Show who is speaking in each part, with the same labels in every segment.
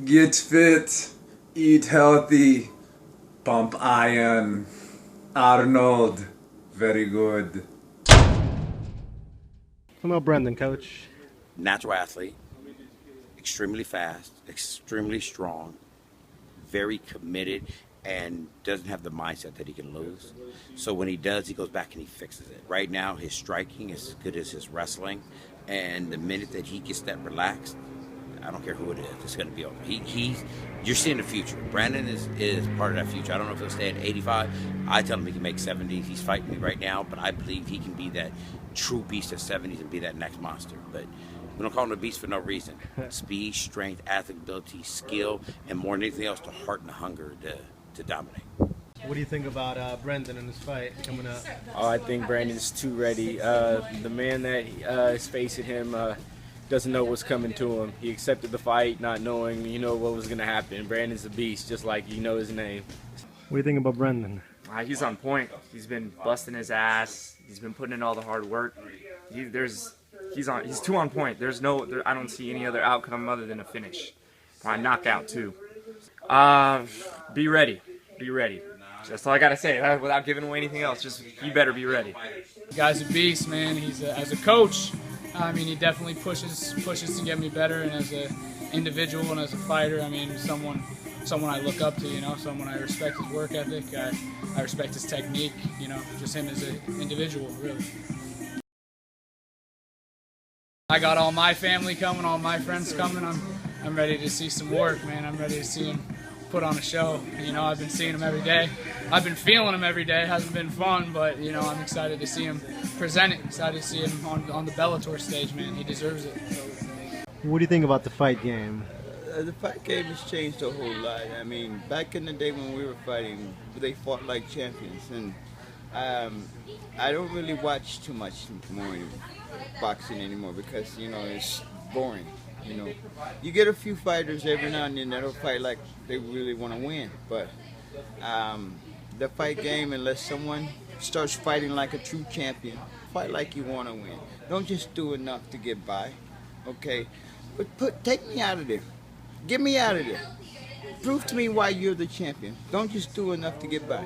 Speaker 1: Get fit, eat healthy, pump iron. Arnold, very good.
Speaker 2: About Brendan, coach.
Speaker 3: Natural athlete, extremely fast, extremely strong, very committed, and doesn't have the mindset that he can lose. So when he does, he goes back and he fixes it. Right now, his striking is as good as his wrestling, and the minute that he gets that relaxed, I don't care who it is, it's going to be over. You're seeing the future. Brandon is part of that future. I don't know if he'll stay at 85. I tell him he can make 70s. He's fighting me right now, but I believe he can be that true beast at 70s and be that next monster. But we don't call him a beast for no reason. Speed, strength, athletic ability, skill, and more than anything else, the heart and the hunger to dominate.
Speaker 2: What do you think about Brendan and his fight coming up?
Speaker 4: Oh, I think Brandon's too ready. The man that is facing him doesn't know what's coming to him. He accepted the fight not knowing, what was going to happen. Brandon's a beast, just like his name.
Speaker 2: What do you think about Brendan?
Speaker 5: He's on point. He's been busting his ass. He's been putting in all the hard work. He's too on point. I don't see any other outcome other than a finish. Knockout too. Be ready. Be ready. That's all I gotta say. Without giving away anything else, just you better be ready.
Speaker 6: The guy's a beast, man. As a coach, I mean, he definitely pushes to get me better, and as an individual and as a fighter, I mean, someone I look up to, someone I respect his work ethic, I respect his technique, just him as an individual, really. I got all my family coming, all my friends coming. I'm ready to see some work, man. I'm ready to see him put on a show. I've been seeing him every day. I've been feeling him every day. It hasn't been fun, but I'm excited to see him present it. Excited to see him on the Bellator stage, man. He deserves it.
Speaker 2: What do you think about the fight game?
Speaker 7: The fight game has changed a whole lot. I mean, back in the day when we were fighting, they fought like champions, and I don't really watch too much more boxing anymore because it's boring. You get a few fighters every now and then that'll fight like they really want to win, but the fight game, unless someone starts fighting like a true champion, fight like you want to win. Don't just do enough to get by, okay? But take me out of there. Get me out of there. Prove to me why you're the champion. Don't just do enough to get by.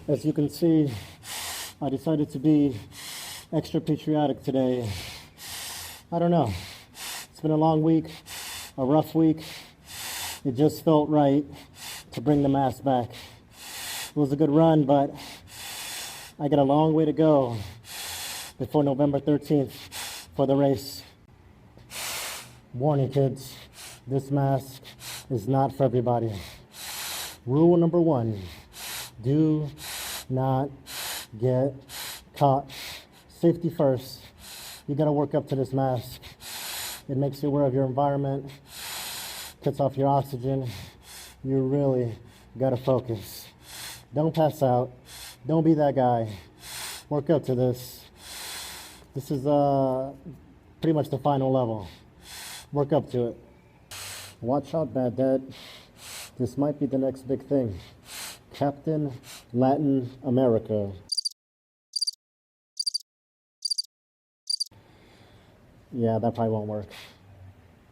Speaker 8: As you can see, I decided to be extra patriotic today. I don't know. It's been a long week, a rough week. It just felt right to bring the mask back. It was a good run, but I got a long way to go before November 13th for the race. Warning, kids, this mask is not for everybody. Rule number 1, do not get caught. Safety first. You gotta work up to this mask. It makes you aware of your environment, cuts off your oxygen. You really gotta focus. Don't pass out. Don't be that guy. Work up to this. This is pretty much the final level. Work up to it. Watch out, Bad Dad. This might be the next big thing. Captain Latin America. Yeah, that probably won't work.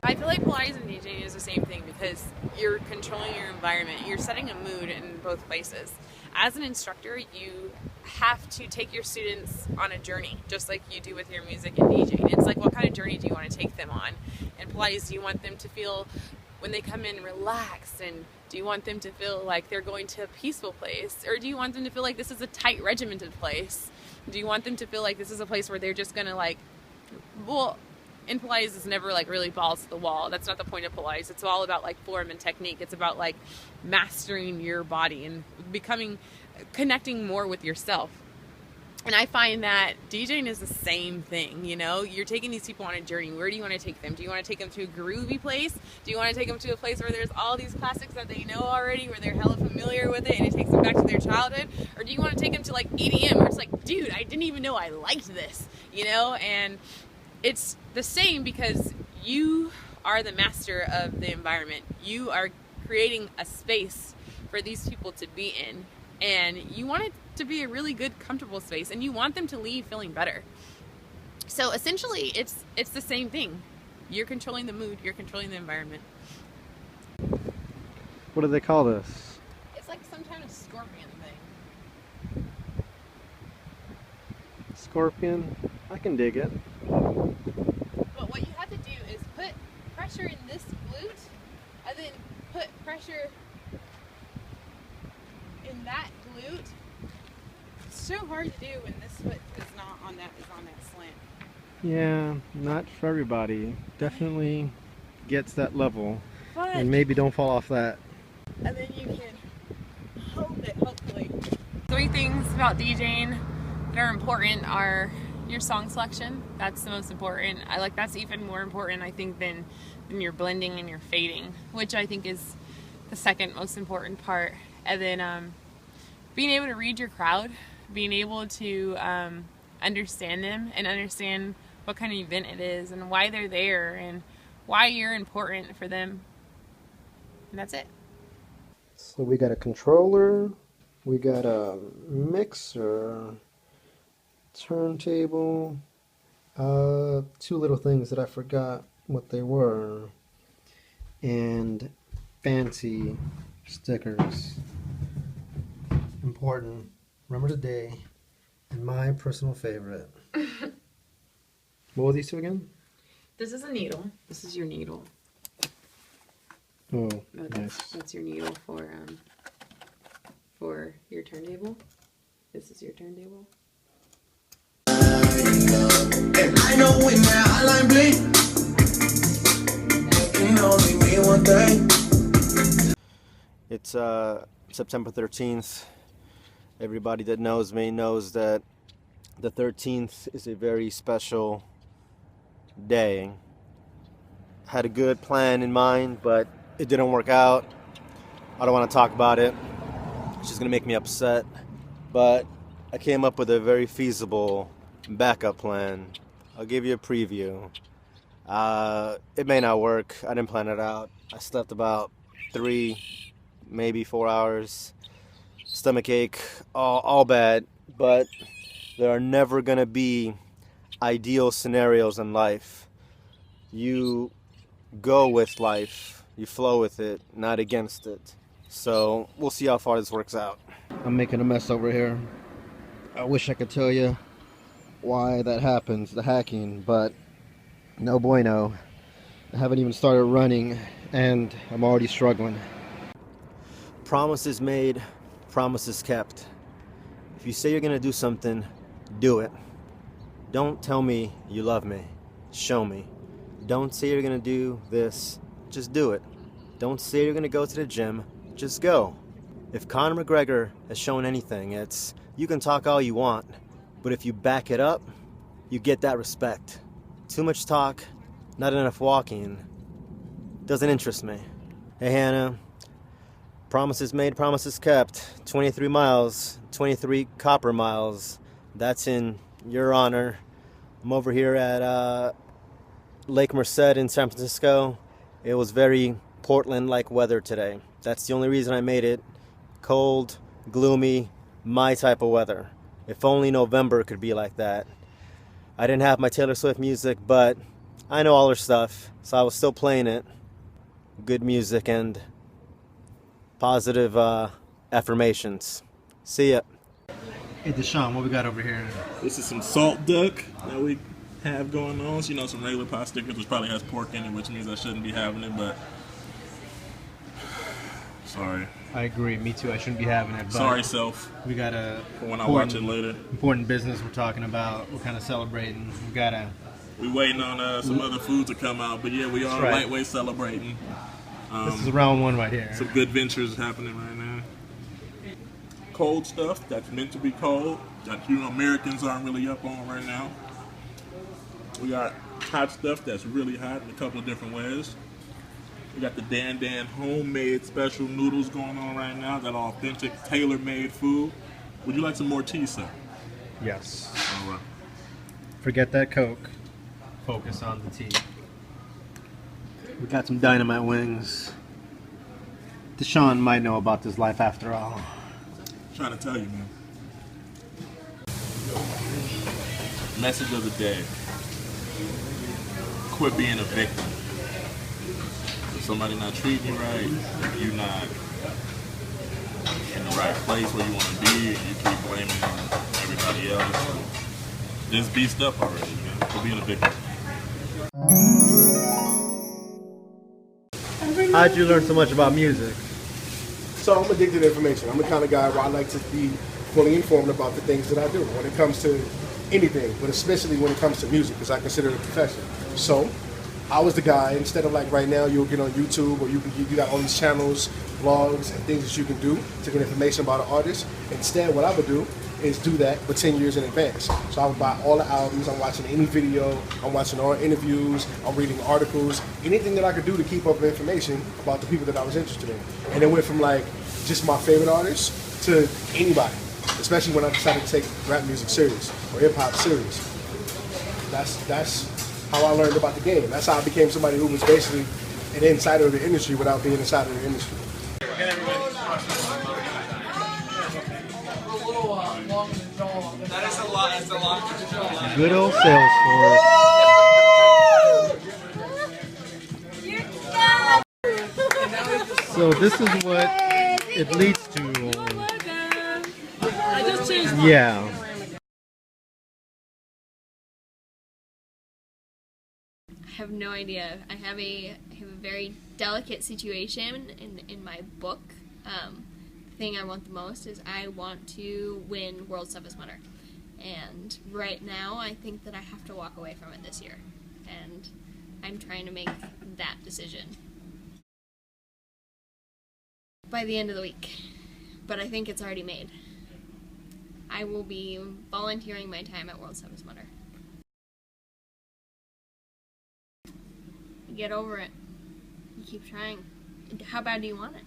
Speaker 9: I feel like Pilates and DJing is the same thing because you're controlling your environment. You're setting a mood in both places. As an instructor, you have to take your students on a journey, just like you do with your music and DJing. It's like, what kind of journey do you want to take them on? And Pilates, do you want them to feel, when they come in, relaxed? And do you want them to feel like they're going to a peaceful place? Or do you want them to feel like this is a tight, regimented place? Do you want them to feel like this is a place where they're just going to in Pilates, it's never really balls to the wall. That's not the point of Pilates. It's all about form and technique. It's about mastering your body and connecting more with yourself. And I find that DJing is the same thing, You're taking these people on a journey. Where do you want to take them? Do you want to take them to a groovy place? Do you want to take them to a place where there's all these classics that they know already, where they're hella familiar with it, and it takes them back to their childhood? Or do you want to take them to EDM, where it's dude, I didn't even know I liked this, And it's the same because you are the master of the environment. You are creating a space for these people to be in, and you want it to be a really good, comfortable space, and you want them to leave feeling better. So essentially, it's the same thing. You're controlling the mood, you're controlling the environment.
Speaker 2: What do they call this?
Speaker 9: It's like some kind of scorpion thing.
Speaker 2: Scorpion? I can dig it.
Speaker 9: But what you have to do is put pressure in this glute, and then put pressure in that glute. It's so hard to do when this foot is not on that slant.
Speaker 2: Yeah, not for everybody. Definitely gets that level.
Speaker 9: But,
Speaker 2: And maybe don't fall off that.
Speaker 9: and then you can hold it, hopefully. 3 things about DJing that are important are your song selection. That's the most important. That's even more important, I think, than your blending and your fading, which I think is the second most important part. And then being able to read your crowd, being able to understand them and understand what kind of event it is and why they're there and why you're important for them. And that's it.
Speaker 2: So we got a controller, we got a mixer, turntable, 2 little things that I forgot what they were, and fancy stickers. Important. Remember today, and my personal favorite. What were these 2 again?
Speaker 9: This is a needle. This is your needle.
Speaker 2: Oh,
Speaker 9: No,
Speaker 2: nice.
Speaker 9: that's your needle for your turntable. This is your turntable.
Speaker 10: And I know when my hotline bling, it can only mean one thing.
Speaker 11: It's September 13th. Everybody that knows me knows that the 13th is a very special day. Had a good plan in mind, but it didn't work out. I don't want to talk about it. It's just gonna make me upset. But I came up with a very feasible backup plan. I'll give you a preview. It may not work. I didn't plan it out. I slept about 3, maybe 4 hours. Stomach ache, all bad. But there are never gonna be ideal scenarios in life. You go with life, you flow with it, not against it. So we'll see how far this works out.
Speaker 2: I'm making a mess over here. I wish I could tell you why that happens, the hacking, but no bueno. I haven't even started running and I'm already struggling.
Speaker 11: Promises made, promises kept. If you say you're gonna do something, do it. Don't tell me you love me, show me. Don't say you're gonna do this, just do it. Don't say you're gonna go to the gym, just go. If Conor McGregor has shown anything, it's you can talk all you want, but if you back it up, you get that respect. Too much talk, not enough walking, doesn't interest me. Hey Hannah, promises made, promises kept. 23 miles, 23 copper miles. That's in your honor. I'm over here at Lake Merced in San Francisco. It was very Portland-like weather today. That's the only reason I made it. Cold, gloomy, my type of weather. If only November could be like that. I didn't have my Taylor Swift music, but I know all her stuff, so I was still playing it. Good music and positive affirmations. See ya.
Speaker 2: Hey Deshaun, what we got over here?
Speaker 12: This is some salt duck that we have going on. So, some regular pot stickers, which probably has pork in it, which means I shouldn't be having it, but sorry.
Speaker 2: I agree, me too, I shouldn't be having it. But
Speaker 12: sorry, self.
Speaker 2: We got a
Speaker 12: for when I watch it later.
Speaker 2: Important business we're talking about. We're kind of celebrating.
Speaker 12: We waiting on some other food to come out, but yeah, we are
Speaker 2: right.
Speaker 12: lightweight celebrating.
Speaker 2: This is round 1 right here.
Speaker 12: Some good ventures happening right now. Cold stuff that's meant to be cold that Americans aren't really up on right now. We got hot stuff that's really hot in a couple of different ways. We got the Dan Dan homemade special noodles going on right now. That authentic, tailor-made food. Would you like some more tea, sir?
Speaker 2: Yes.
Speaker 12: All right.
Speaker 2: Forget that Coke. Focus on the tea. We got some dynamite wings. Deshaun might know about this life after all.
Speaker 12: Trying to tell you, man. Message of the day. Quit being a victim. If somebody not treating you right, if you're not in the right place where you want to be, and you keep blaming everybody else, just be stuff already, man. Quit being a victim.
Speaker 2: How'd you learn so much about music?
Speaker 13: So I'm addicted to information. I'm the kind of guy where I like to be fully informed about the things that I do when it comes to anything, but especially when it comes to music, because I consider it a profession. So I was the guy, instead of like right now, you'll get on YouTube or you got all these channels, blogs, and things that you can do to get information about an artist. Instead, what I would do is do that for 10 years in advance. So I would buy all the albums, I'm watching any video, I'm watching all interviews, I'm reading articles, anything that I could do to keep up with information about the people that I was interested in. And it went from like just my favorite artists to anybody, especially when I decided to take rap music serious or hip hop serious. That's how I learned about the game. That's how I became somebody who was basically an insider of the industry without being inside of the industry.
Speaker 14: That is a lot. That's a lot.
Speaker 2: Good old Salesforce. So this is what it leads to.
Speaker 15: I just changed.
Speaker 2: Yeah.
Speaker 15: I have no idea. I have a very delicate situation in my book. The thing I want the most is I want to win World's Toughest Mudder. And right now I think that I have to walk away from it this year. And I'm trying to make that decision by the end of the week. But I think it's already made. I will be volunteering my time at World's Toughest Mudder. Get over it. You keep trying. How bad do you want it?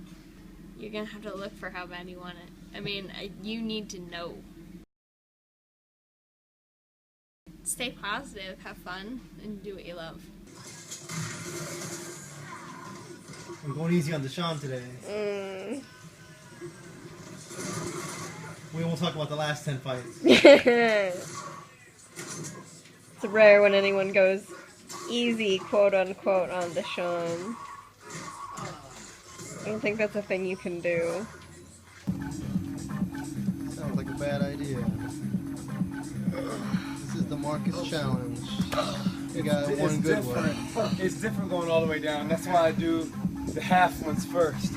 Speaker 15: You're gonna have to look for how bad you want it. I mean, you need to know. Stay positive, have fun, and do what you love.
Speaker 2: I'm going easy on Deshaun today. We won't talk about the last 10 fights.
Speaker 16: It's rare when anyone goes easy, quote unquote, on Deshaun. I don't think that's a thing you can do.
Speaker 2: Sounds like a bad idea. This is the Marcus Challenge. You got one good one.
Speaker 14: It's different going all the way down. That's why I do the half ones first.